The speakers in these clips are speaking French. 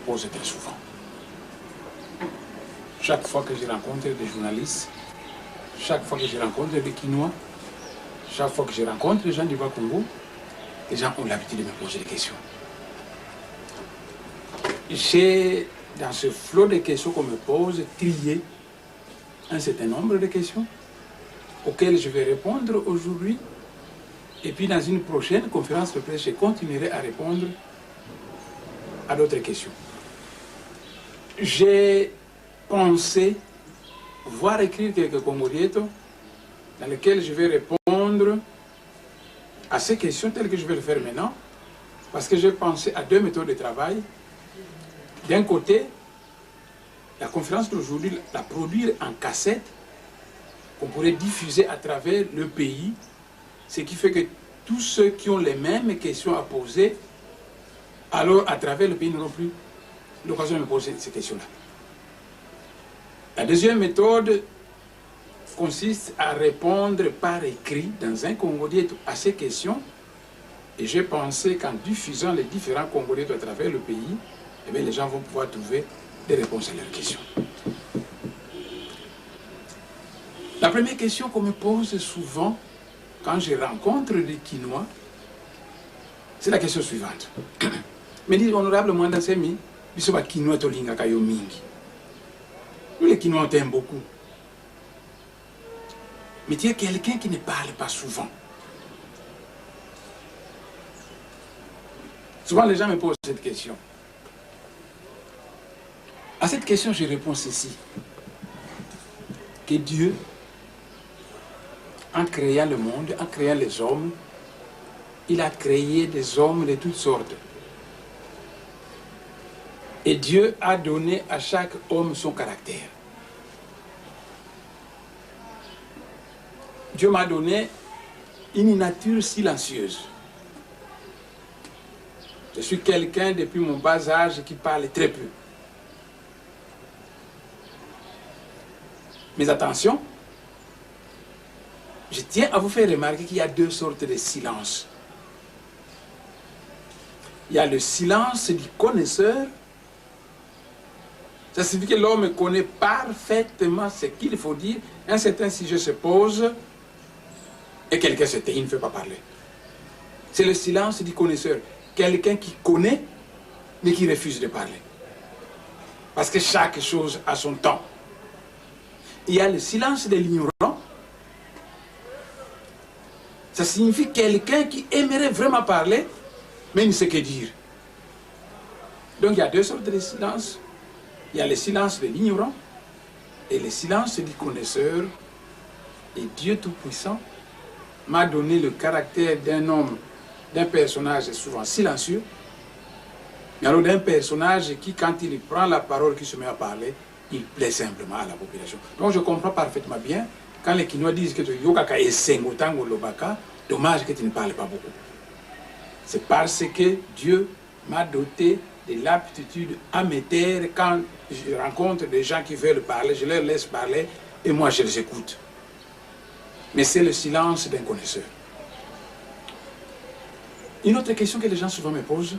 pose très souvent. Chaque fois que je rencontre des journalistes, chaque fois que je rencontre des Kinois, chaque fois que je rencontre les gens du Bas-Congo, les gens ont l'habitude de me poser des questions. J'ai, dans ce flot de questions qu'on me pose, trié un certain nombre de questions auxquelles je vais répondre aujourd'hui. Et puis dans une prochaine conférence de presse, je continuerai à répondre à d'autres questions. J'ai pensé voir écrire quelques congolietos dans lesquels je vais répondre à ces questions telles que je vais le faire maintenant, parce que j'ai pensé à deux méthodes de travail. D'un côté, la conférence d'aujourd'hui, la produire en cassette, qu'on pourrait diffuser à travers le pays, ce qui fait que tous ceux qui ont les mêmes questions à poser, alors à travers le pays n'auront plus l'occasion de me poser ces questions-là. La deuxième méthode consiste à répondre par écrit dans un Congolais à ces questions. Et j'ai pensé qu'en diffusant les différents Congolais à travers le pays, eh bien, les gens vont pouvoir trouver des réponses à leurs questions. La première question qu'on me pose souvent quand je rencontre des Kinois, c'est la question suivante. Me dit, honorable Mwanda Semi, biso ba Kinois tolinga kayo mingi. Nous les Kinois on t'aime beaucoup. Mais tu es quelqu'un qui ne parle pas souvent. Souvent les gens me posent cette question. À cette question, je réponds ceci. Que Dieu, en créant le monde, en créant les hommes, il a créé des hommes de toutes sortes. Et Dieu a donné à chaque homme son caractère. Dieu m'a donné une nature silencieuse. Je suis quelqu'un depuis mon bas âge qui parle très peu. Mais attention, je tiens à vous faire remarquer qu'il y a deux sortes de silence. Il y a le silence du connaisseur. Ça signifie que l'homme connaît parfaitement ce qu'il faut dire. Un certain sujet se pose et quelqu'un se tait, il ne fait pas parler. C'est le silence du connaisseur. Quelqu'un qui connaît mais qui refuse de parler. Parce que chaque chose a son temps. Il y a le silence de l'ignorant. Ça signifie quelqu'un qui aimerait vraiment parler, mais il ne sait que dire. Donc il y a deux sortes de silence. Il y a le silence de l'ignorant et le silence du connaisseur. Et Dieu Tout-Puissant m'a donné le caractère d'un homme, d'un personnage souvent silencieux, mais alors d'un personnage qui, quand il prend la parole, qui se met à parler, il plaît simplement à la population. Donc je comprends parfaitement bien quand les Kinois disent que tu yokaka et sengotango lobaka, dommage que tu ne parles pas beaucoup. C'est parce que Dieu m'a doté de l'aptitude à me taire quand je rencontre des gens qui veulent parler, je leur laisse parler et moi je les écoute. Mais c'est le silence d'un connaisseur. Une autre question que les gens souvent me posent,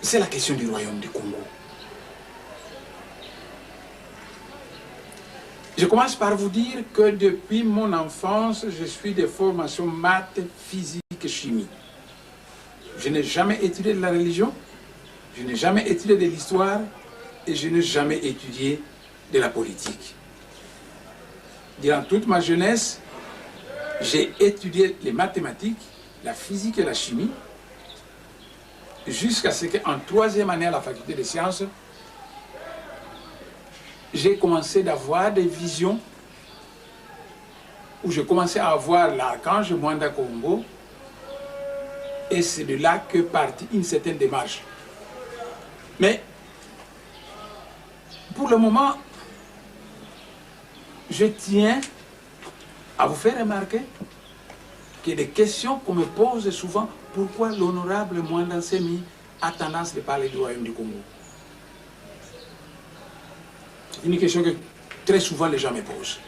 c'est la question du royaume du Congo. Je commence par vous dire que depuis mon enfance, je suis de formation maths, physique et chimie. Je n'ai jamais étudié de la religion, je n'ai jamais étudié de l'histoire et je n'ai jamais étudié de la politique. Durant toute ma jeunesse, j'ai étudié les mathématiques, la physique et la chimie, jusqu'à ce qu'en troisième année à la faculté des sciences, j'ai commencé d'avoir des visions où je commençais à avoir l'archange Mwanda Kombo, et c'est de là que partit une certaine démarche. Mais pour le moment, je tiens à vous faire remarquer que des questions qu'on me pose souvent, pourquoi l'honorable Mwanda Semi a tendance de parler du royaume du Congo? C'est une question que très souvent les gens me posent.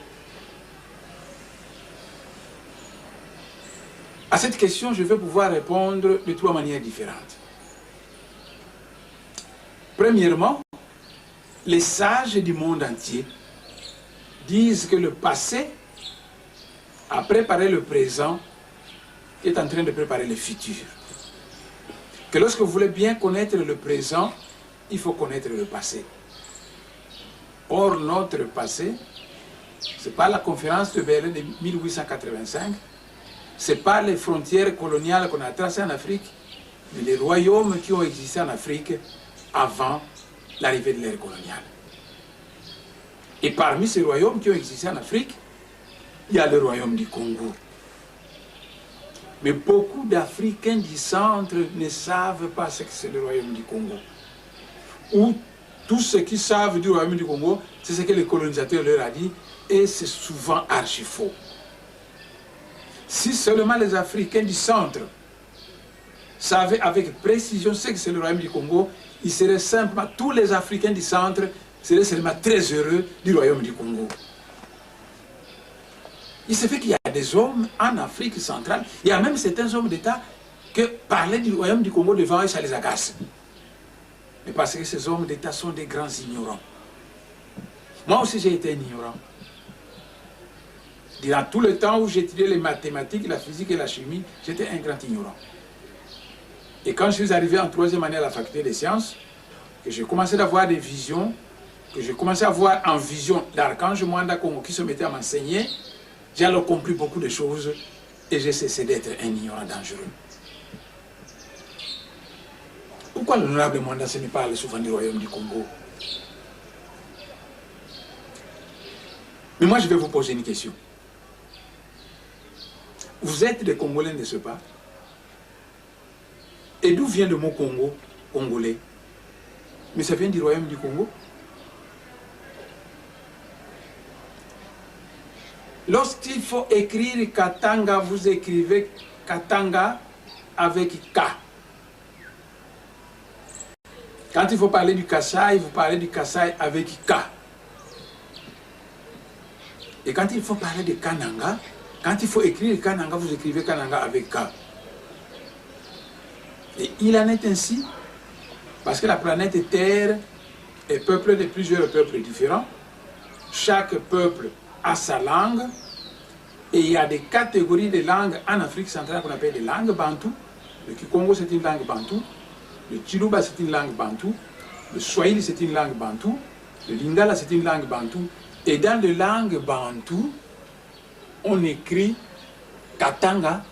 À cette question, je vais pouvoir répondre de trois manières différentes. Premièrement, les sages du monde entier disent que le passé a préparé le présent qui est en train de préparer le futur. Que lorsque vous voulez bien connaître le présent, il faut connaître le passé. Or, notre passé, ce n'est pas la conférence de Berlin de 1885, ce n'est pas les frontières coloniales qu'on a tracées en Afrique, mais les royaumes qui ont existé en Afrique avant l'arrivée de l'ère coloniale. Et parmi ces royaumes qui ont existé en Afrique, il y a le royaume du Congo. Mais beaucoup d'Africains du centre ne savent pas ce que c'est le royaume du Congo. Ou tous ceux qui savent du royaume du Congo, c'est ce que le colonisateur leur a dit, et c'est souvent archi faux. Si seulement les Africains du centre savaient avec précision ce que c'est le royaume du Congo, ils seraient simplement, tous les Africains du centre seraient seulement très heureux du royaume du Congo. Il se fait qu'il y a des hommes en Afrique centrale, il y a même certains hommes d'État que parler du royaume du Congo devant eux, ça les agace. Mais parce que ces hommes d'État sont des grands ignorants. Moi aussi j'ai été un ignorant. Durant tout le temps où j'étudiais les mathématiques, la physique et la chimie, j'étais un grand ignorant. Et quand je suis arrivé en troisième année à la faculté des sciences, que j'ai commencé à avoir des visions, que j'ai commencé à voir en vision d'Archange Mwanda Congo qui se mettait à m'enseigner, j'ai alors compris beaucoup de choses et j'ai cessé d'être un ignorant dangereux. Pourquoi l'honorable Mwanda Semi parle souvent du royaume du Congo? Mais moi je vais vous poser une question. Vous êtes des Congolais, n'est-ce pas? Et d'où vient le mot Congo, congolais? Mais ça vient du royaume du Congo. Lorsqu'il faut écrire Katanga, vous écrivez Katanga avec K. Quand il faut parler du Kasaï, vous parlez du Kasaï avec K. Et quand il faut parler de Kananga, quand il faut écrire Kananga, vous écrivez Kananga avec K. Et il en est ainsi, parce que la planète Terre est peuplée de plusieurs peuples différents. Chaque peuple a sa langue, et il y a des catégories de langues en Afrique centrale qu'on appelle des langues bantoues. Le Kikongo c'est une langue bantoue, le Chiluba c'est une langue bantoue, le Swahili c'est une langue bantoue, le Lingala c'est une langue bantoue, et dans les langues bantoues, on écrit Katanga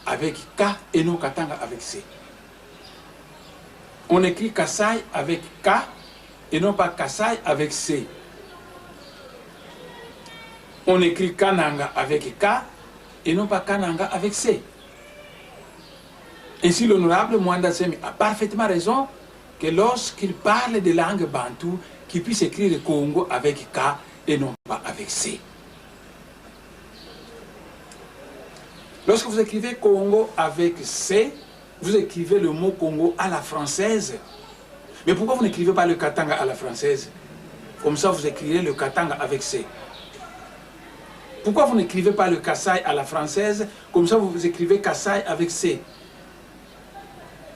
avec K et non Katanga avec C. On écrit Kasaï avec K et non pas Kasaï avec C. On écrit Kananga avec K et non pas Kananga avec C. Ainsi, l'honorable Mwanda Semi a parfaitement raison que lorsqu'il parle de langue bantoue, qu'il puisse écrire le Congo avec K et non pas avec C. Lorsque vous écrivez Congo avec C, vous écrivez le mot Congo à la française. Mais pourquoi vous n'écrivez pas le Katanga à la française? Comme ça, vous écrivez le Katanga avec C. Pourquoi vous n'écrivez pas le Kasaï à la française? Comme ça, vous écrivez Kasaï avec C.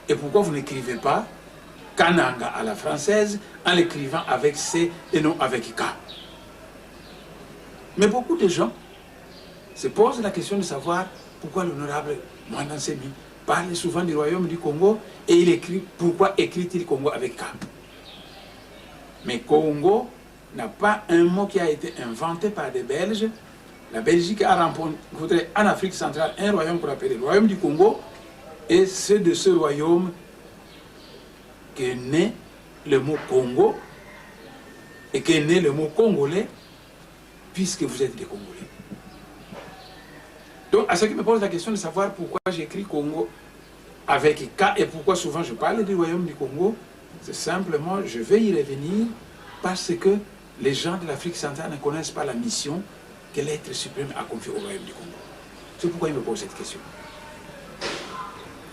Et pourquoi vous n'écrivez pas Kananga à la française en l'écrivant avec C et non avec K? Mais beaucoup de gens se posent la question de savoir pourquoi l'honorable Mwanda Semi parle souvent du royaume du Congo et il écrit, pourquoi écrit-il Congo avec K? Mais Congo n'a pas un mot qui a été inventé par des Belges. La Belgique a rencontré en Afrique centrale un royaume qu'on appelle le royaume du Congo, et c'est de ce royaume qu'est né le mot Congo et qu'est né le mot congolais, puisque vous êtes des Congolais. Donc, à ce qui me pose la question de savoir pourquoi j'écris Congo avec K et pourquoi souvent je parle du royaume du Congo, c'est simplement, je vais y revenir, parce que les gens de l'Afrique centrale ne connaissent pas la mission que l'être suprême a confiée au royaume du Congo. C'est pourquoi il me pose cette question.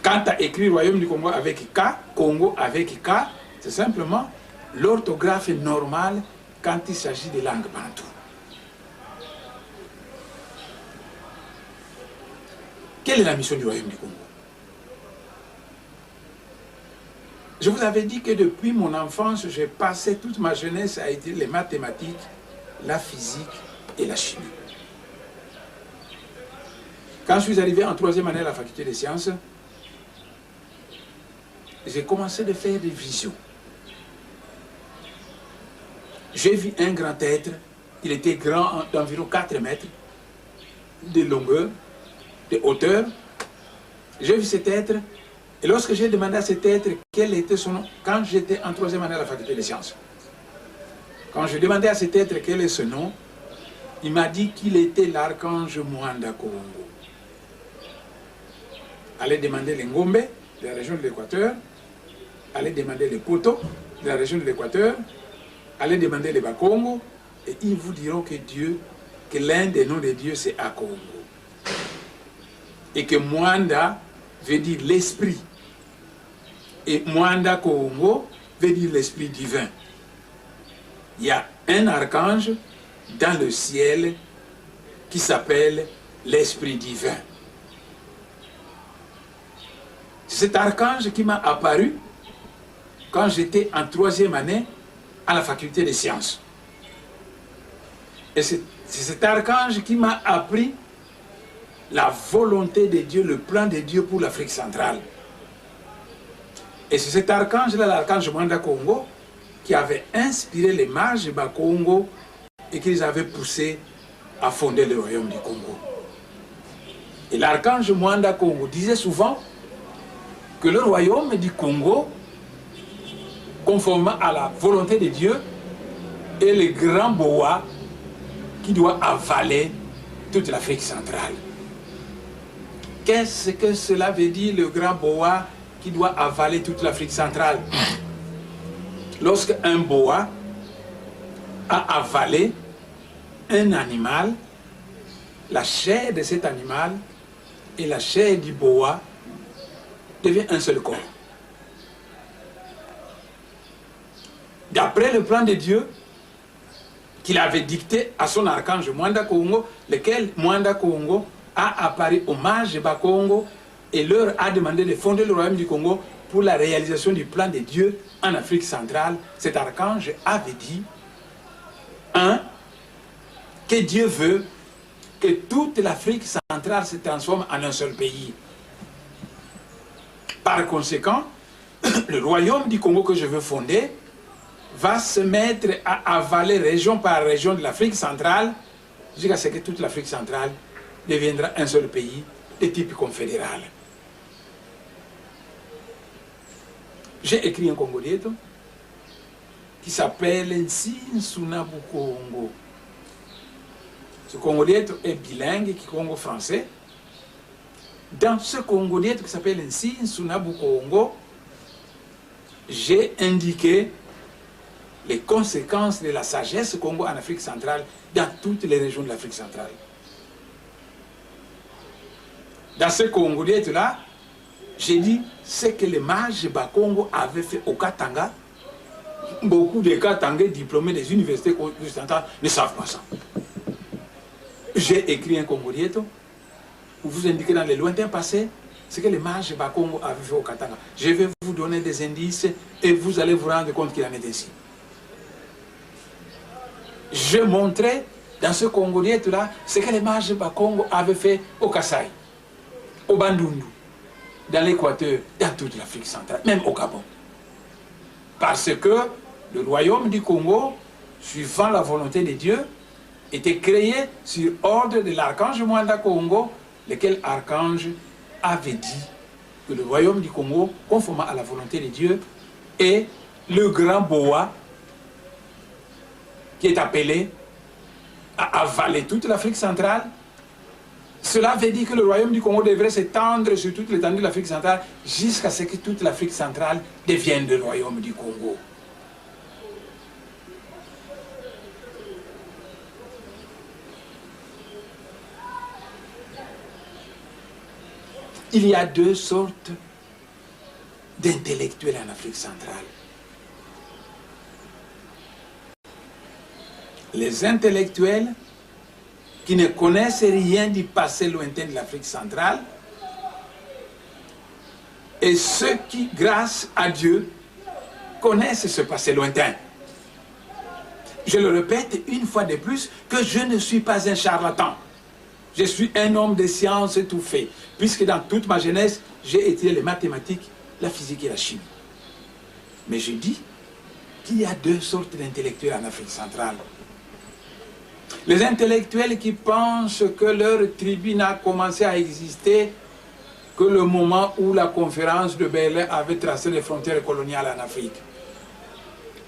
Quand tu as écrit royaume du Congo avec K, Congo avec K, c'est simplement l'orthographe normale quand il s'agit de langues bantoues. Quelle est la mission du royaume du Congo? Je vous avais dit que depuis mon enfance, j'ai passé toute ma jeunesse à étudier les mathématiques, la physique et la chimie. Quand je suis arrivé en 3e année à la faculté des sciences, j'ai commencé à faire des visions. J'ai vu un grand être, il était grand d'environ 4 mètres de longueur, de hauteur. J'ai vu cet être, et lorsque j'ai demandé à cet être quel était son nom, quand j'étais en 3e année à la faculté des sciences, quand je demandais à cet être quel est ce nom, il m'a dit qu'il était l'archange Mwanda Kongo. Allez demander les Ngombe de la région de l'Équateur, allez demander les Poto de la région de l'Équateur, allez demander les Bakongo, et ils vous diront que Dieu, que l'un des noms de Dieu c'est Akongo. Et que Mwanda veut dire l'esprit. Et Mwanda Kongo veut dire l'esprit divin. Il y a un archange dans le ciel qui s'appelle l'esprit divin. C'est cet archange qui m'a apparu quand j'étais en 3e année à la faculté des sciences. Et c'est cet archange qui m'a appris la volonté de Dieu, le plan de Dieu pour l'Afrique centrale. Et c'est cet archange-là, l'archange Mwanda Kongo, qui avait inspiré les mages Bakongo et qui les avait poussés à fonder le royaume du Congo. Et l'archange Mwanda Kongo disait souvent que le royaume du Congo, conformément à la volonté de Dieu, est le grand boa qui doit avaler toute l'Afrique centrale. Qu'est-ce que cela veut dire, le grand boa qui doit avaler toute l'Afrique centrale? Lorsque un boa a avalé un animal, la chair de cet animal et la chair du boa devient un seul corps. D'après le plan de Dieu qu'il avait dicté à son archange Mwanda Kongo, lequel Mwanda Kongo a apparu aux mages Bakongo et leur a demandé de fonder le royaume du Congo pour la réalisation du plan de Dieu en Afrique centrale. Cet archange avait dit, que Dieu veut que toute l'Afrique centrale se transforme en un seul pays. Par conséquent, le royaume du Congo que je veux fonder va se mettre à avaler région par région de l'Afrique centrale jusqu'à ce que toute l'Afrique centrale deviendra un seul pays de type confédéral. J'ai écrit un Congolieto qui s'appelle Nsinsuna Congo. Ce Congolieto est bilingue, qui est congo-français. Dans ce Congolieto qui s'appelle Nsinsuna Congo, j'ai indiqué les conséquences de la sagesse Congo en Afrique centrale dans toutes les régions de l'Afrique centrale. Dans ce Congolieto-là, j'ai dit ce que les mages Bakongo avaient fait au Katanga. Beaucoup de Katangais diplômés des universités occidentales ne savent pas ça. J'ai écrit un Congolieto où vous indiquez dans les lointains passés ce que les mages Bakongo avaient fait au Katanga. Je vais vous donner des indices et vous allez vous rendre compte qu'il en est ainsi. Je montrais dans ce Congolieto-là ce que les mages Bakongo avaient fait au Kasaï, au Bandundu, dans l'Équateur, dans toute l'Afrique centrale, même au Gabon. Parce que le royaume du Congo, suivant la volonté de Dieu, était créé sur ordre de l'archange Mwanda Kongo, lequel archange avait dit que le royaume du Congo, conformément à la volonté de Dieu, est le grand boa qui est appelé à avaler toute l'Afrique centrale. Cela veut dire que le royaume du Congo devrait s'étendre sur toute l'étendue de l'Afrique centrale jusqu'à ce que toute l'Afrique centrale devienne le royaume du Congo. Il y a deux sortes d'intellectuels en Afrique centrale. Les intellectuels qui ne connaissent rien du passé lointain de l'Afrique centrale et ceux qui, grâce à Dieu, connaissent ce passé lointain. Je le répète une fois de plus, que je ne suis pas un charlatan. Je suis un homme de science étouffé, puisque dans toute ma jeunesse, j'ai étudié les mathématiques, la physique et la chimie. Mais je dis qu'il y a deux sortes d'intellectuels en Afrique centrale. Les intellectuels qui pensent que leur tribu n'a commencé à exister que le moment où la conférence de Berlin avait tracé les frontières coloniales en Afrique.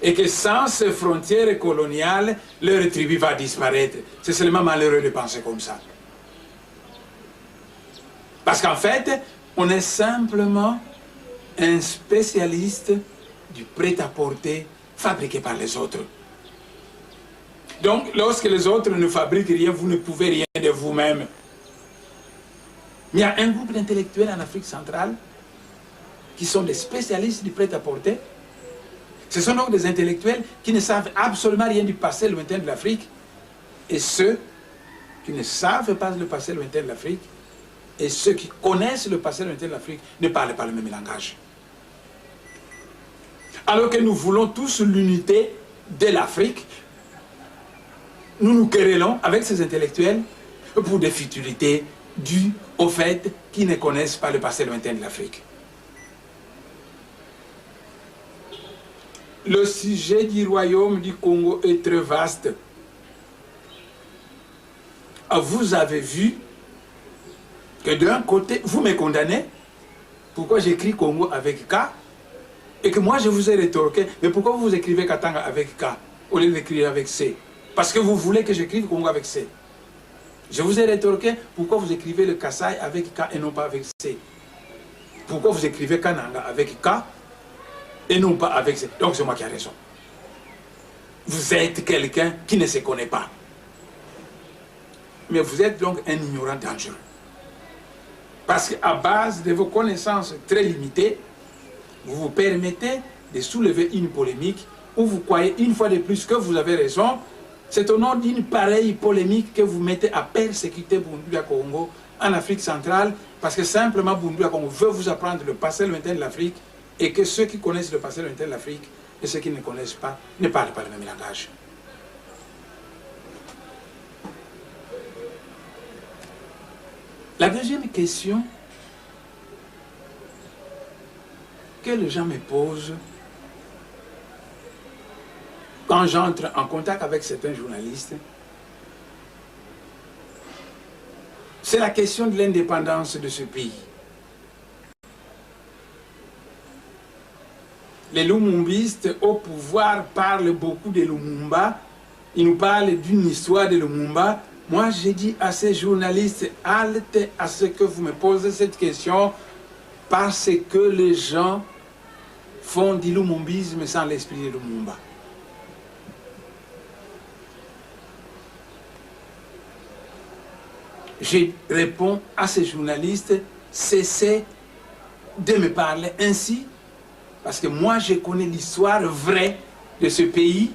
Et que sans ces frontières coloniales, leur tribu va disparaître. C'est seulement malheureux de penser comme ça. Parce qu'en fait, on est simplement un spécialiste du prêt-à-porter fabriqué par les autres. Donc, lorsque les autres ne fabriquent rien, vous ne pouvez rien de vous-même. Il y a un groupe d'intellectuels en Afrique centrale qui sont des spécialistes du prêt-à-porter. Ce sont donc des intellectuels qui ne savent absolument rien du passé lointain de l'Afrique. Et ceux qui ne savent pas le passé lointain de l'Afrique, et ceux qui connaissent le passé lointain de l'Afrique, ne parlent pas le même langage. Alors que nous voulons tous l'unité de l'Afrique, nous nous querellons avec ces intellectuels pour des futilités dues au fait qu'ils ne connaissent pas le passé lointain de l'Afrique. Le sujet du royaume du Congo est très vaste. Vous avez vu que d'un côté, vous me condamnez, pourquoi j'écris Congo avec K, et que moi je vous ai rétorqué, mais pourquoi vous écrivez Katanga avec K, au lieu d'écrire avec C? Parce que vous voulez que j'écrive Congo avec C. Je vous ai rétorqué, pourquoi vous écrivez le Kassai avec K et non pas avec C? Pourquoi vous écrivez Kananga avec K et non pas avec C? Donc c'est moi qui ai raison. Vous êtes quelqu'un qui ne se connaît pas. Mais vous êtes donc un ignorant dangereux. Parce qu'à base de vos connaissances très limitées, vous vous permettez de soulever une polémique où vous croyez une fois de plus que vous avez raison. C'est au nom d'une pareille polémique que vous mettez à persécuter Boundoula Congo en Afrique centrale, parce que simplement Boundoula Congo veut vous apprendre le passé lointain de l'Afrique, et que ceux qui connaissent le passé lointain de l'Afrique et ceux qui ne connaissent pas ne parlent pas le même langage. La deuxième question que les gens me posent quand j'entre en contact avec certains journalistes, c'est la question de l'indépendance de ce pays. Les Lumumbistes au pouvoir parlent beaucoup de Lumumba, ils nous parlent d'une histoire de Lumumba. Moi, j'ai dit à ces journalistes, halte à ce que vous me posez cette question, parce que les gens font du lumumbisme sans l'esprit de Lumumba. Je réponds à ces journalistes, cessez de me parler ainsi, parce que moi, je connais l'histoire vraie de ce pays,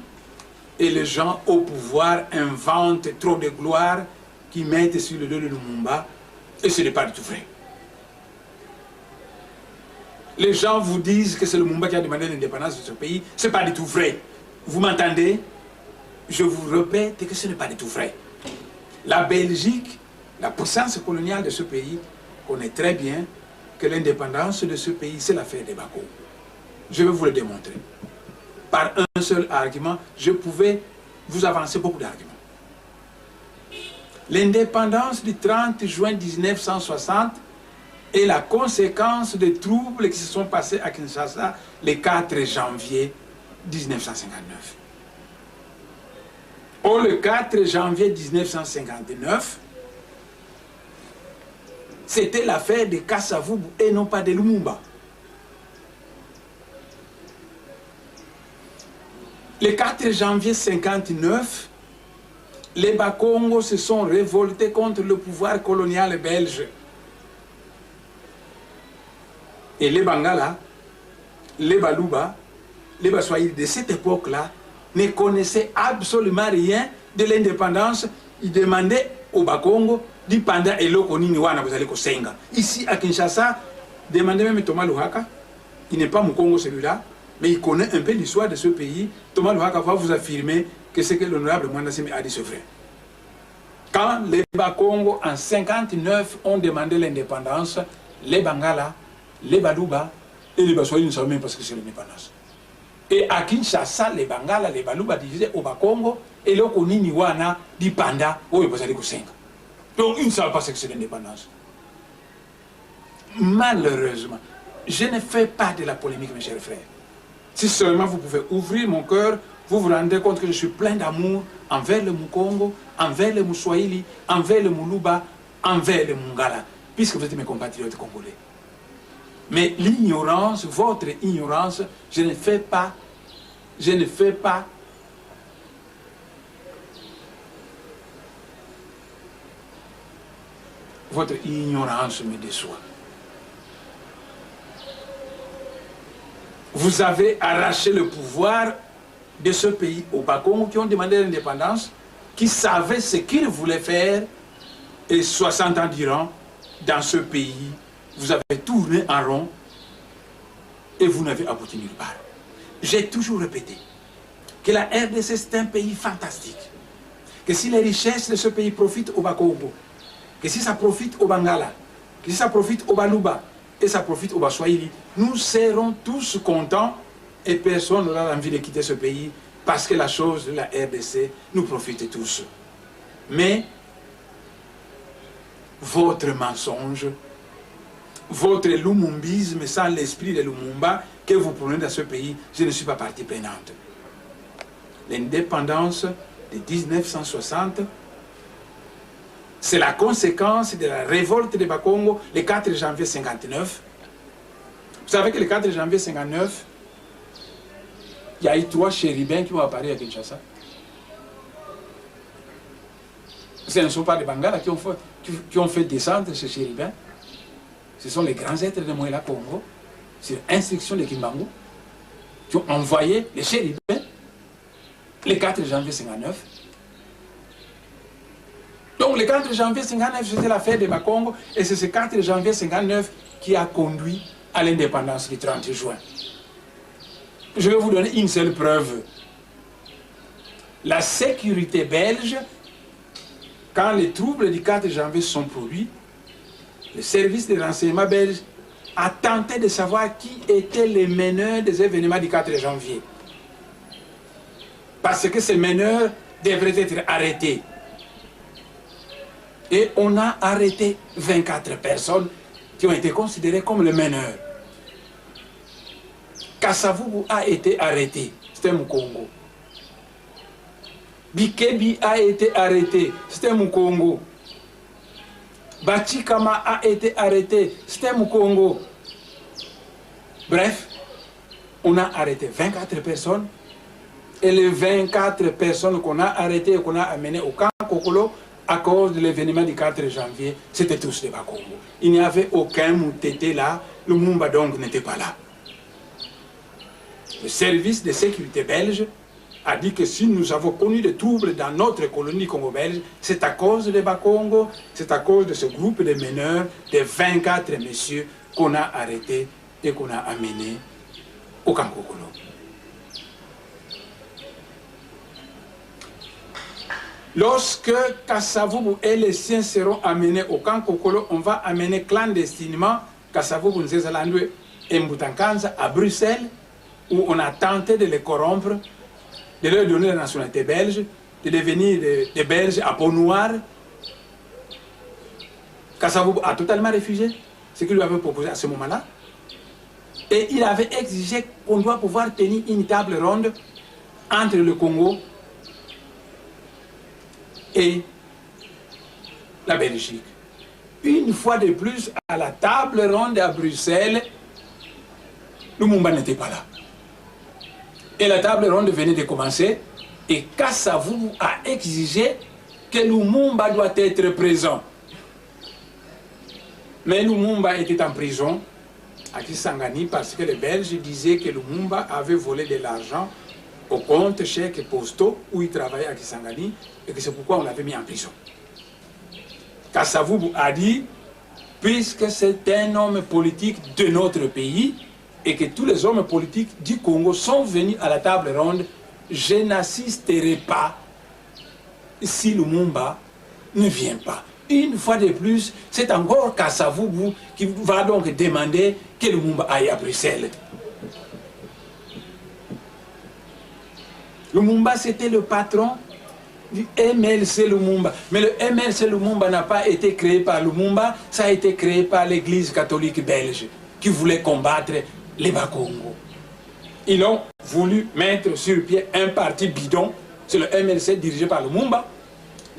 et les gens au pouvoir inventent trop de gloire qui mettent sur le dos de Lumumba, et ce n'est pas du tout vrai. Les gens vous disent que c'est Lumumba qui a demandé l'indépendance de ce pays, ce n'est pas du tout vrai. Vous m'entendez? Je vous répète que ce n'est pas du tout vrai. La Belgique, la puissance coloniale de ce pays, connaît très bien que l'indépendance de ce pays, c'est l'affaire des Bako. Je vais vous le démontrer. Par un seul argument, je pouvais vous avancer beaucoup d'arguments. L'indépendance du 30 juin 1960 est la conséquence des troubles qui se sont passés à Kinshasa le 4 janvier 1959. Or, le 4 janvier 1959, c'était l'affaire de Kasavubu et non pas de Lumumba. Le 4 janvier 1959, les Bakongo se sont révoltés contre le pouvoir colonial belge. Et les Bangala, les Baluba, les Baswahili de cette époque-là ne connaissaient absolument rien de l'indépendance. Ils demandaient aux Bakongo du panda et l'Okonini wana vous allez Kosenga. Ici à Kinshasa, demandez même Thomas Lohaka, il n'est pas mon Congo celui-là, mais il connaît un peu l'histoire de ce pays. Thomas Lohaka va vous affirmer que ce que l'honorable Mwanassimi a dit, c'est vrai. Quand les Bakongo en 59 ont demandé l'indépendance, les Bangala, les Baluba et les Baswahili ne savaient même pas ce que c'est l'indépendance. Et à Kinshasa, les Bangala, les Baluba divisaient au Bakongo et le Koniniwana dit Panda, où ils passaient les Koussenga. Donc ils ne savaient pas ce que c'est l'indépendance. Malheureusement, je ne fais pas de la polémique, mes chers frères. Si seulement vous pouvez ouvrir mon cœur, vous vous rendez compte que je suis plein d'amour envers le Mukongo, envers le Moussouaïli, envers le Moulouba, envers le Mungala, puisque vous êtes mes compatriotes congolais. Mais l'ignorance, votre ignorance, je ne fais pas, votre ignorance me déçoit. Vous avez arraché le pouvoir de ce pays aux Bakongo qui ont demandé l'indépendance, qui savaient ce qu'ils voulaient faire, et 60 ans durant, dans ce pays, vous avez tourné en rond et vous n'avez abouti nulle part. J'ai toujours répété que la RDC c'est un pays fantastique, que si les richesses de ce pays profitent au Bakongo, que si ça profite au Bangala, que si ça profite au Baluba et ça profite au Baswahili, nous serons tous contents et personne n'aura envie de quitter ce pays parce que la chose de la RDC nous profite tous. Mais votre mensonge, votre lumumbisme sans l'esprit de Lumumba que vous prenez dans ce pays, je ne suis pas partie prenante. L'indépendance de 1960, c'est la conséquence de la révolte de Bakongo le 4 janvier 59. Vous savez que le 4 janvier 59, il y a eu 3 chérubins qui ont apparu à Kinshasa. Ce ne sont pas les Bangala qui ont fait descendre ces chérubins. Ce sont les grands êtres de Moïla Congo, sur instruction de Kimbangu, qui ont envoyé les chérubins le 4 janvier 59. Donc le 4 janvier 59, c'était la fête de Bakongo, et c'est ce 4 janvier 59 qui a conduit à l'indépendance du 30 juin. Je vais vous donner une seule preuve. La sécurité belge, quand les troubles du 4 janvier sont produits, le service de renseignement belge a tenté de savoir qui étaient les meneurs des événements du 4 janvier. Parce que ces meneurs devraient être arrêtés. Et on a arrêté 24 personnes qui ont été considérées comme les meneurs. Kassavubu a été arrêté, c'était Mukongo. Bikebi a été arrêté, c'était Mukongo. Bachikama a été arrêté, c'était Mukongo. Bref, on a arrêté 24 personnes. Et les 24 personnes qu'on a arrêtées et qu'on a amenées au camp Kokolo, à cause de l'événement du 4 janvier, c'était tous des Bakongo. Il n'y avait aucun Moutete là, le Mumba donc n'était pas là. Le service de sécurité belge a dit que si nous avons connu des troubles dans notre colonie congo-belge, c'est à cause des Bakongo, c'est à cause de ce groupe de meneurs, des 24 messieurs qu'on a arrêtés et qu'on a amenés au camp Kokolo. Lorsque Kassavubu et les siens seront amenés au camp Kokolo, on va amener clandestinement Kassavubu, Nzezalandwe et Mbutankanza à Bruxelles, où on a tenté de les corrompre, de leur donner la nationalité belge, de devenir des Belges à peau noire. Kassavubu a totalement refusé ce qu'il lui avait proposé à ce moment-là. Et il avait exigé qu'on doit pouvoir tenir une table ronde entre le Congo et la Belgique. Une fois de plus, à la table ronde à Bruxelles, Lumumba n'était pas là. Et la table ronde venait de commencer, et Kassavubu a exigé que Lumumba doit être présent. Mais Lumumba était en prison à Kisangani parce que les Belges disaient que Lumumba avait volé de l'argent au compte chèque postaux où il travaillait à Kisangani, et que c'est pourquoi on l'avait mis en prison. Kassavubu a dit, puisque c'est un homme politique de notre pays, et que tous les hommes politiques du Congo sont venus à la table ronde, je n'assisterai pas si Lumumba ne vient pas. Une fois de plus, c'est encore Kasavubu qui va donc demander que Lumumba aille à Bruxelles. Lumumba, c'était le patron du MLC Lumumba. Mais le MLC Lumumba n'a pas été créé par Lumumba, ça a été créé par l'Église catholique belge qui voulait combattre les Bakongo. Ils ont voulu mettre sur pied un parti bidon, c'est le MLC dirigé par Lumumba,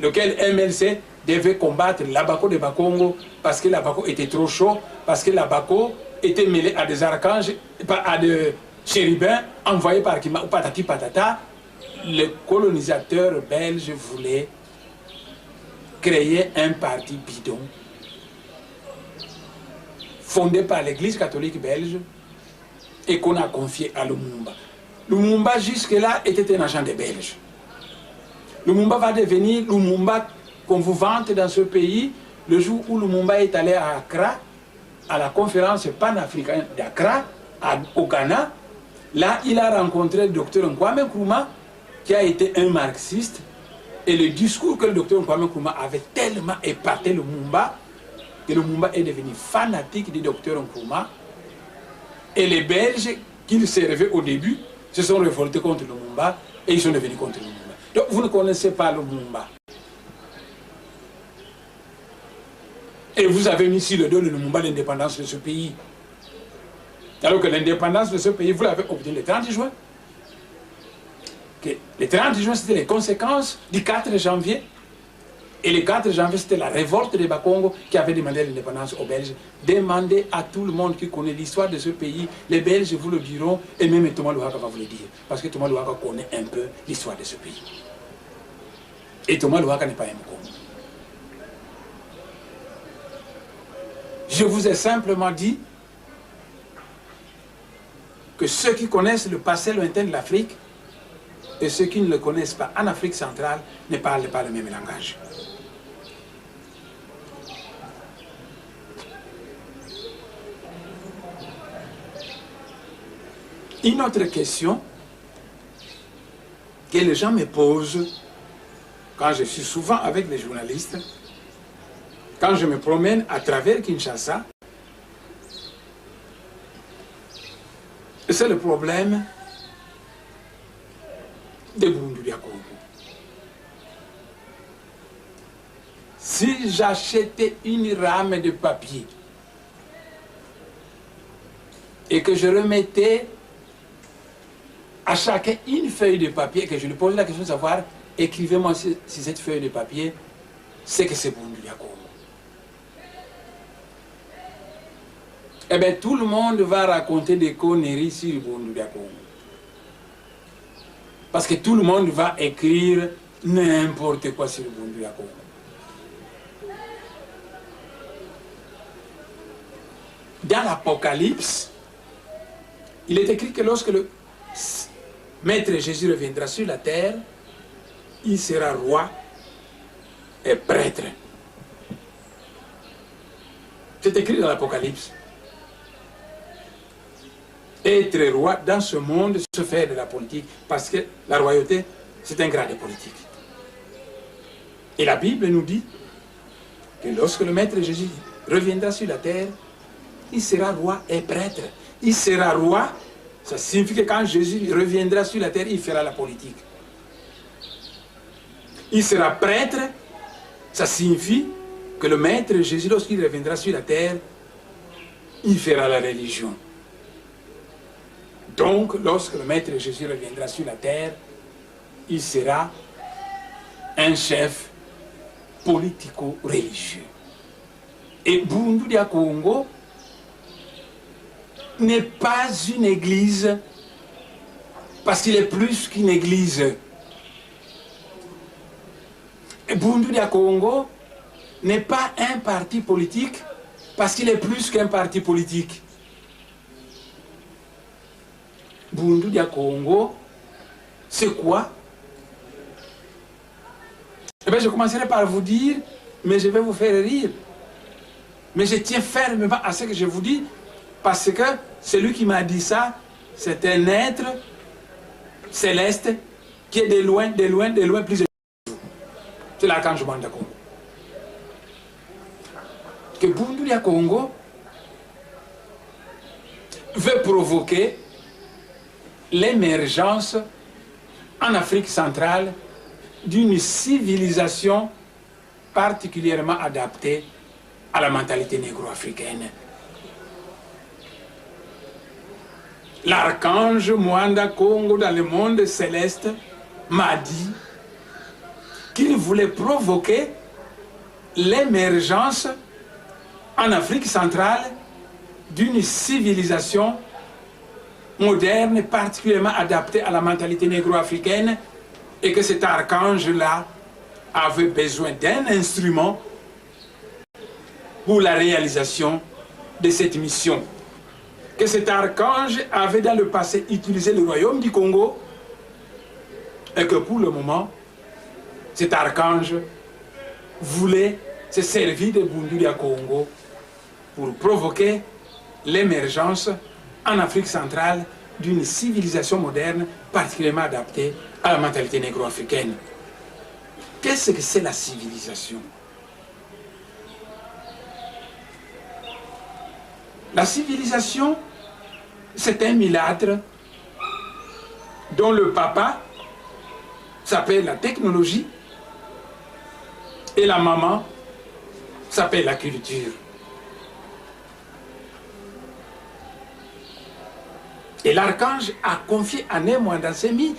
lequel MLC devait combattre l'Abako de Bakongo parce que l'Abako était trop chaud, parce que l'Abako était mêlé à des archanges, à des chérubins envoyés par Kima ou patati patata. Les colonisateurs belges voulaient créer un parti bidon fondé par l'Église catholique belge et qu'on a confié à Lumumba. Lumumba jusque-là était un agent des Belges. Lumumba va devenir Lumumba qu'on vous vante dans ce pays le jour où Lumumba est allé à Accra, à la conférence panafricaine d'Accra, au Ghana. Là, il a rencontré le docteur Kwame Nkrumah, qui a été un marxiste, et le discours que le docteur Kwame Nkrumah avait tellement épaté Lumumba, que Lumumba est devenu fanatique du docteur Nkrumah, et les Belges qu'il servait au début se sont révoltés contre Lumumba, et ils sont devenus contre Lumumba. Donc vous ne connaissez pas Lumumba. Et vous avez mis sur le dos de Lumumba l'indépendance de ce pays. Alors que l'indépendance de ce pays, vous l'avez obtenue le 30 juin. Le 30 juin, c'était les conséquences du 4 janvier. Et le 4 janvier, c'était la révolte des Bakongo qui avait demandé l'indépendance aux Belges. Demandez à tout le monde qui connaît l'histoire de ce pays, les Belges vous le diront, et même Thomas Louaka va vous le dire. Parce que Thomas Louaka connaît un peu l'histoire de ce pays. Et Thomas Louaka n'est pas un Congo. Je vous ai simplement dit que ceux qui connaissent le passé lointain de l'Afrique et ceux qui ne le connaissent pas en Afrique centrale ne parlent pas le même langage. Une autre question que les gens me posent quand je suis souvent avec les journalistes, quand je me promène à travers Kinshasa, c'est le problème de Bunduria Congo. Si j'achetais une rame de papier et que je remettais à chacun une feuille de papier et que je lui posais la question de savoir, écrivez-moi si cette feuille de papier, c'est que c'est Bunduria Congo. Eh bien, tout le monde va raconter des conneries sur Bunduria Congo. Parce que tout le monde va écrire n'importe quoi sur Bunduria Congo. Dans l'Apocalypse, il est écrit que lorsque le Maître Jésus reviendra sur la terre, il sera roi et prêtre. C'est écrit dans l'Apocalypse. Être roi dans ce monde, se faire de la politique, parce que la royauté, c'est un grade politique. Et la Bible nous dit que lorsque le Maître Jésus reviendra sur la terre, il sera roi et prêtre. Il sera roi, ça signifie que quand Jésus reviendra sur la terre, il fera la politique. Il sera prêtre, ça signifie que le Maître Jésus, lorsqu'il reviendra sur la terre, il fera la religion. Donc, lorsque le Maître Jésus reviendra sur la terre, il sera un chef politico-religieux. Et Bunduria Congo n'est pas une église parce qu'il est plus qu'une église. Et Bunduria Congo n'est pas un parti politique parce qu'il est plus qu'un parti politique. Bunduria Congo, c'est quoi? Eh bien, je commencerai par vous dire, mais je vais vous faire rire. Mais je tiens fermement à ce que je vous dis, parce que Celui qui m'a dit ça, c'est un être céleste qui est de loin, de loin, de loin plus élevé. C'est l'archange Mwanda Congo. Que Bundulia Congo veut provoquer l'émergence en Afrique centrale d'une civilisation particulièrement adaptée à la mentalité négro-africaine. L'archange Mwanda Congo dans le monde céleste m'a dit qu'il voulait provoquer l'émergence en Afrique centrale d'une civilisation moderne particulièrement adaptée à la mentalité négro-africaine et que cet archange-là avait besoin d'un instrument pour la réalisation de cette mission. Que cet archange avait dans le passé utilisé le royaume du Congo et que pour le moment, cet archange voulait se servir de Bundulia Congo pour provoquer l'émergence en Afrique centrale d'une civilisation moderne particulièrement adaptée à la mentalité négro-africaine. Qu'est-ce que c'est la civilisation? La civilisation, c'est un milâtre dont le papa s'appelle la technologie et la maman s'appelle la culture. Et l'archange a confié à Mwanda Semi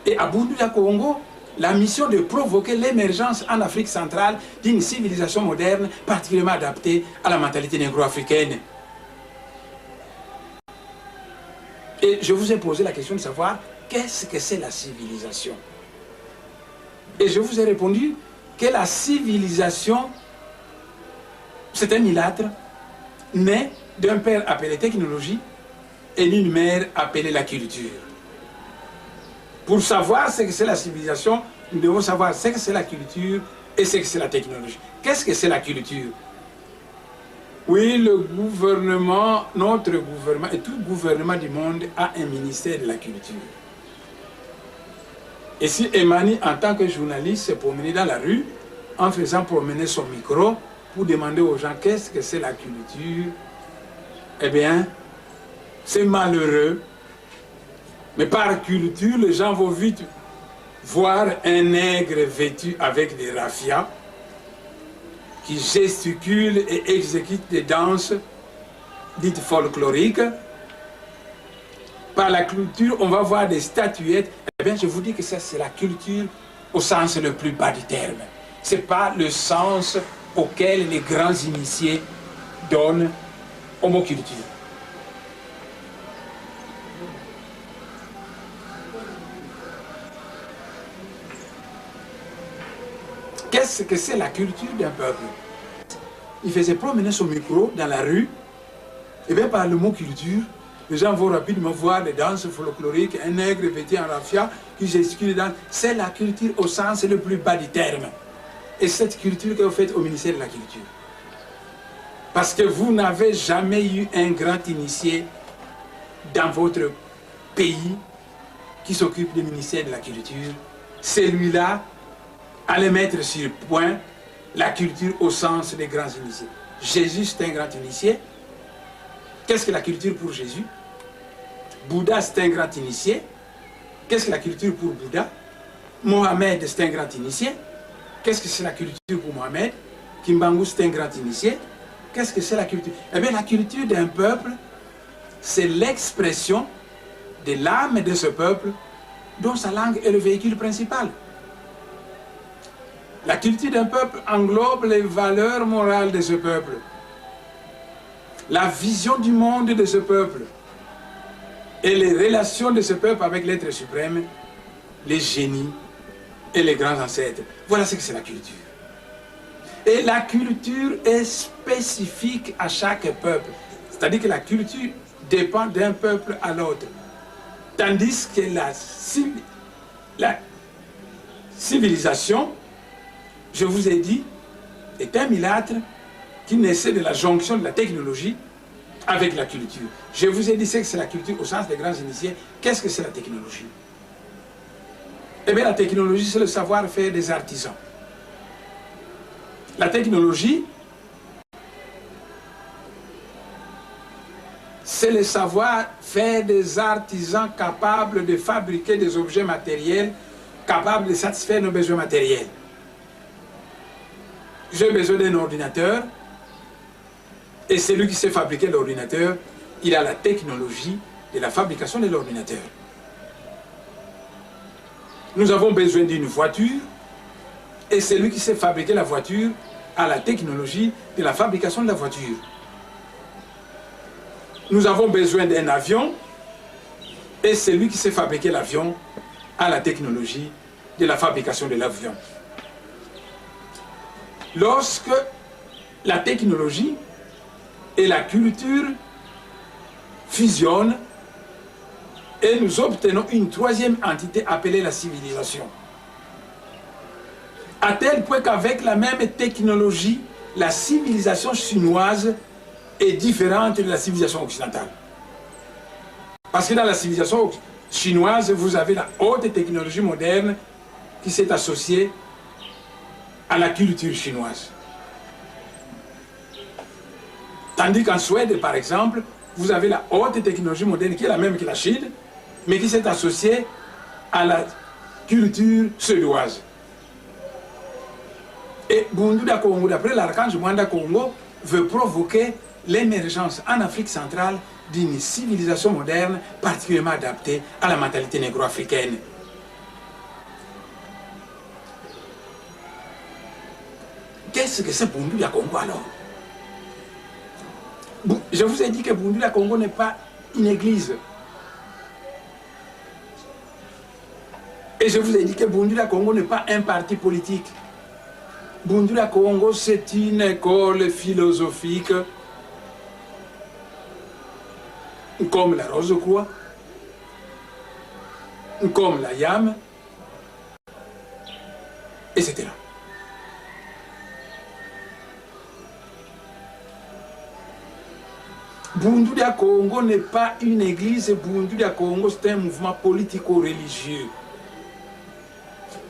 et à Bundulia Congo la mission de provoquer l'émergence en Afrique centrale d'une civilisation moderne particulièrement adaptée à la mentalité négro-africaine. Et je vous ai posé la question de savoir qu'est-ce que c'est la civilisation. Et je vous ai répondu que la civilisation, c'est un milâtre né d'un père appelé technologie et d'une mère appelée la culture. Pour savoir ce que c'est la civilisation, nous devons savoir ce que c'est la culture et ce que c'est la technologie. Qu'est-ce que c'est la culture? Oui, le gouvernement, notre gouvernement et tout gouvernement du monde a un ministère de la culture. Et si Emani, en tant que journaliste, s'est promené dans la rue en faisant promener son micro pour demander aux gens qu'est-ce que c'est la culture, eh bien, c'est malheureux. Mais par culture, les gens vont vite voir un nègre vêtu avec des raffias qui gesticule et exécute des danses dites folkloriques. Par la culture, on va voir des statuettes. Eh bien, je vous dis que ça, c'est la culture au sens le plus bas du terme. Ce n'est pas le sens auquel les grands initiés donnent au mot culture. Qu'est-ce que c'est la culture d'un peuple? Il faisait promener son micro dans la rue, et bien par le mot culture, les gens vont rapidement voir les danses folkloriques, un nègre vêtu en raffia qui gesticule dans. C'est la culture au sens le plus bas du terme. Et cette culture que vous faites au ministère de la Culture. Parce que vous n'avez jamais eu un grand initié dans votre pays qui s'occupe du ministère de la Culture. Celui-là allait mettre sur point la culture au sens des grands initiés. Jésus, c'est un grand initié. Qu'est-ce que la culture pour Jésus? Bouddha, c'est un grand initié. Qu'est-ce que la culture pour Bouddha? Mohamed, c'est un grand initié. Qu'est-ce que c'est la culture pour Mohamed? Kimbangu, c'est un grand initié. Qu'est-ce que c'est la culture? Eh bien, la culture d'un peuple, c'est l'expression de l'âme de ce peuple dont sa langue est le véhicule principal. La culture d'un peuple englobe les valeurs morales de ce peuple, la vision du monde de ce peuple et les relations de ce peuple avec l'être suprême, les génies et les grands ancêtres. Voilà ce que c'est la culture. Et la culture est spécifique à chaque peuple. C'est-à-dire que la culture dépend d'un peuple à l'autre. Tandis que la civilisation, je vous ai dit, est un milâtre qui naissait de la jonction de la technologie avec la culture. Je vous ai dit ce que c'est la culture au sens des grands initiés. Qu'est-ce que c'est la technologie? Eh bien, la technologie, c'est le savoir-faire des artisans. La technologie, c'est le savoir-faire des artisans capables de fabriquer des objets matériels, capables de satisfaire nos besoins matériels. J'ai besoin d'un ordinateur, et celui qui sait fabriquer l'ordinateur, il a la technologie de la fabrication de l'ordinateur. Nous avons besoin d'une voiture, et celui qui sait fabriquer la voiture a la technologie de la fabrication de la voiture. Nous avons besoin d'un avion, et celui qui sait fabriquer l'avion a la technologie de la fabrication de l'avion. Lorsque la technologie et la culture fusionnent, et nous obtenons une troisième entité appelée la civilisation. À tel point qu'avec la même technologie, la civilisation chinoise est différente de la civilisation occidentale. Parce que dans la civilisation chinoise, vous avez la haute technologie moderne qui s'est associée à la culture chinoise. Tandis qu'en Suède, par exemple, vous avez la haute technologie moderne qui est la même que la Chine, mais qui s'est associée à la culture suédoise. Et Bunduda Congo, d'après l'archange Mwanda Congo, veut provoquer l'émergence en Afrique centrale d'une civilisation moderne particulièrement adaptée à la mentalité négro-africaine. Qu'est-ce que c'est Bunduda Congo alors? Je vous ai dit que Bunduda Congo n'est pas une église. Et je vous ai dit que Bunduda Congo n'est pas un parti politique. Bunduda Congo, c'est une école philosophique comme la Rose-Croix, comme la YAM, etc. Bunduda Congo n'est pas une église, Bunduda Congo c'est un mouvement politico-religieux.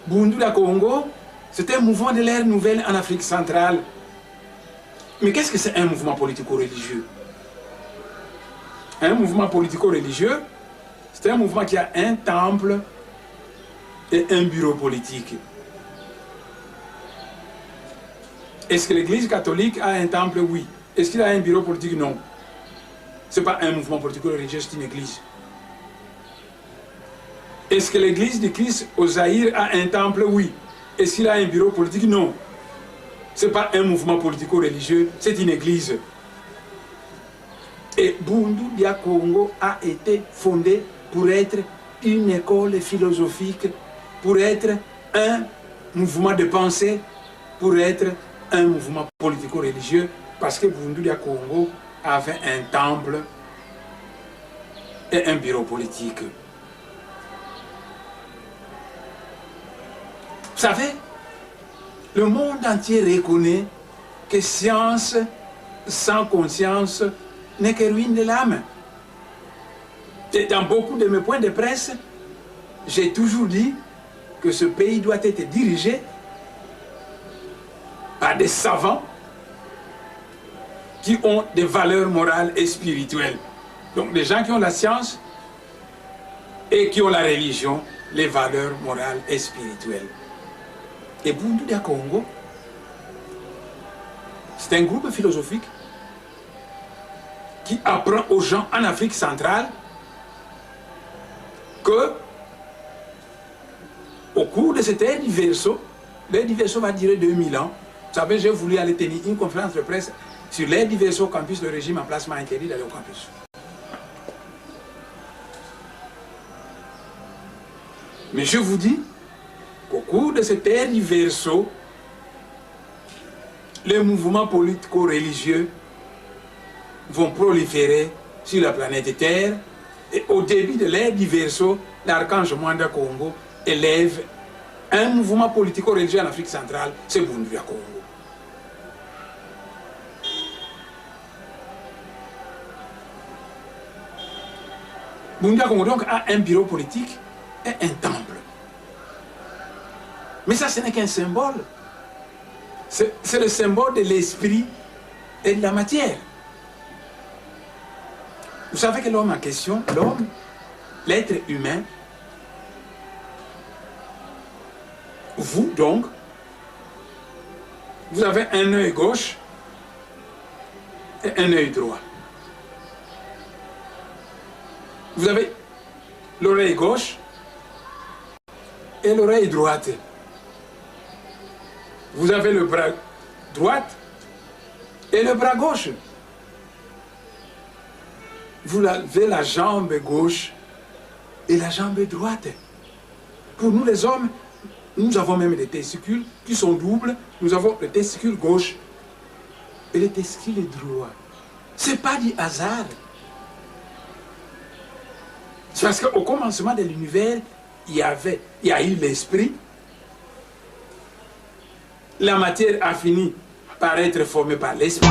Bunduda Congo, c'est un mouvement de l'ère nouvelle en Afrique centrale. Mais qu'est-ce que c'est un mouvement politico-religieux? Un mouvement politico-religieux, c'est un mouvement qui a un temple et un bureau politique. Est-ce que l'Église catholique a un temple? Oui. Est-ce qu'il a un bureau politique? Non. Ce n'est pas un mouvement politico-religieux, c'est une église. Est-ce que l'église du Christ au Zaïre a un temple? Oui. Est-ce qu'il a un bureau politique? Non. Ce n'est pas un mouvement politico-religieux, c'est une église. Et Bunduda Congo a été fondé pour être une école philosophique, pour être un mouvement de pensée, pour être un mouvement politico-religieux, parce que Bunduda Congo avait un temple et un bureau politique. Vous savez, le monde entier reconnaît que science sans conscience n'est que ruine de l'âme. Et dans beaucoup de mes points de presse, j'ai toujours dit que ce pays doit être dirigé par des savants qui ont des valeurs morales et spirituelles. Donc des gens qui ont la science et qui ont la religion, les valeurs morales et spirituelles. Et Bunduda Congo, c'est un groupe philosophique qui apprend aux gens en Afrique centrale que au cours de cette ère du Verseau, l'ère du Verseau va durer 2000 ans. Vous savez, j'ai voulu aller tenir une conférence de presse sur l'ère du Verseau au campus, le régime en place m'a interdit d'aller au campus. Mais je vous dis qu'au cours de cette ère du Verseau, les mouvements politico-religieux vont proliférer sur la planète Terre. Et au début de l'ère du Verseau, l'archange Mwanda Congo élève un mouvement politico-religieux en Afrique centrale, c'est Bunduda Congo. Bundia Congo donc a un bureau politique et un temple. Mais ça, ce n'est qu'un symbole. C'est le symbole de l'esprit et de la matière. Vous savez que l'homme en question, l'homme, l'être humain, vous donc, vous avez un œil gauche et un œil droit. Vous avez l'oreille gauche et l'oreille droite. Vous avez le bras droit et le bras gauche. Vous avez la jambe gauche et la jambe droite. Pour nous les hommes, nous avons même des testicules qui sont doubles. Nous avons le testicule gauche et le testicule droit. Ce n'est pas du hasard. C'est parce qu'au commencement de l'univers, il y a eu l'esprit. La matière a fini par être formée par l'esprit.